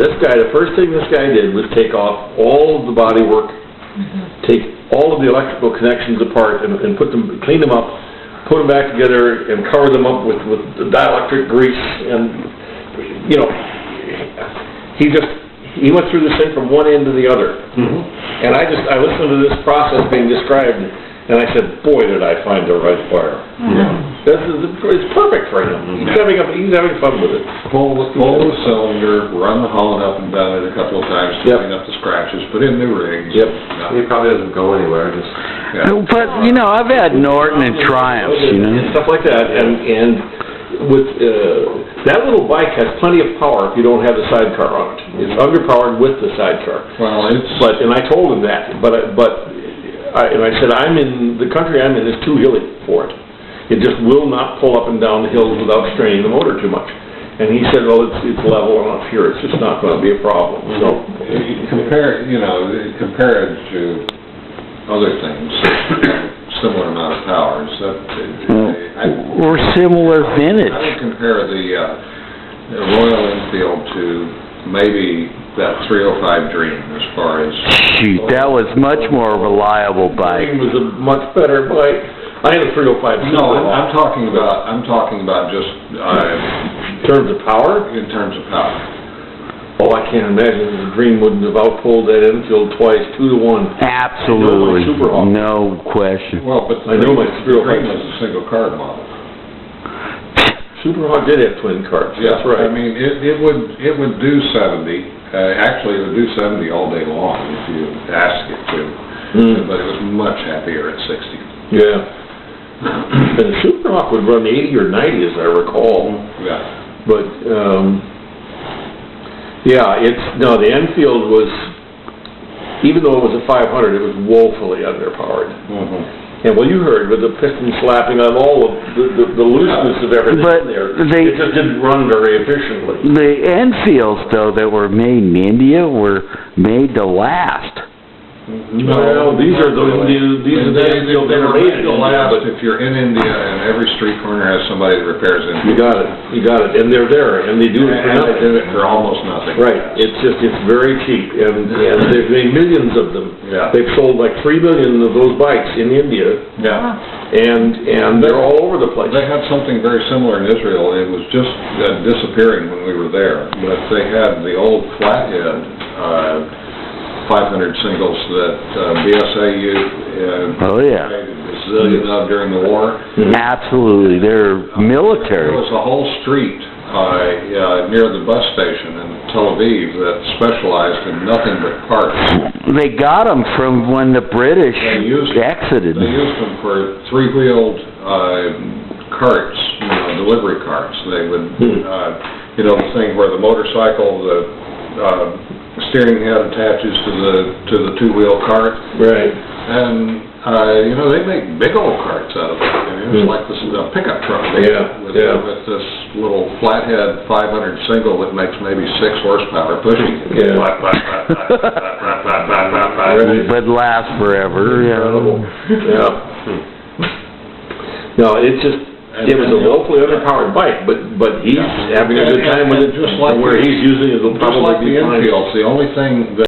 the first thing this guy did was take off all of the body work, take all of the electrical connections apart and clean them up, put them back together and cover them up with the dielectric grease, and, you know, he went through this thing from one end to the other. And I listened to this process being described, and I said, boy, did I find the right wire. It's perfect for him. He's having fun with it. Pull the cylinder, run the holland up and down it a couple of times to clean up the scratches, put in new rings. He probably doesn't go anywhere. But, you know, I've had Norton and Triumphs, you know. And stuff like that, and with, that little bike has plenty of power if you don't have the sidecar on it. It's underpowered with the sidecar. Well, and I told him that, and I said, the country I'm in is too hilly for it. It just will not pull up and down the hills without straining the motor too much. And he said, well, it's level enough here. It's just not going to be a problem. So compare it to other things, similar amount of power. Or similar vintage. I would compare the Royal Enfield to maybe that 305 Dream as far as... Shoot, that was much more reliable bike. Dream was a much better bike. I had a 305. No, I'm talking about just... in terms of power? In terms of power. Oh, I can't imagine the Dream wouldn't have outpulled that Enfield twice, 2-to-1. Absolutely. No question. Well, but I know my Dream was a single card model. Superhawk did have twin cars. Yeah, that's right. I mean, it would do 70. Actually, it would do 70 all day long if you asked it to. But it was much happier at 60. Yeah. And the Superhawk would run 80 or 90, as I recall. Yeah. But the Enfield was, even though it was a 500, it was woefully underpowered. And well, you heard with the piston slapping on all of the looseness of everything there. It just didn't run very efficiently. The Enfields, though, that were made in India were made to last. Well, these are the Enfields that are made to last. But if you're in India and every street corner has somebody that repairs it, you got it, and they're there, and they do it for nothing. They do it for almost nothing. Right. It's very cheap, and they've made millions of them. Yeah. They've sold like 3 million of those bikes in India. Yeah. And they're all over the place. They had something very similar in Israel. It was just disappearing when we were there. But they had the old flathead 500 singles that BSA used. Made a bazillion of during the war. Absolutely. They're military. There was a whole street near the bus station in Tel Aviv that specialized in nothing but parts. They got them from when the British exited. They used them for three-wheeled carts, delivery carts. They would, the thing where the motorcycle, the steering head attaches to the two-wheel cart. Right. And they make big old carts out of it. It's like this pickup truck. With this little flathead 500 single that makes maybe 6 horsepower pushing. But lasts forever. No, it was a woefully underpowered bike, but he's having a good time with it. Just like where he's using it, it'll probably be fine. The only thing that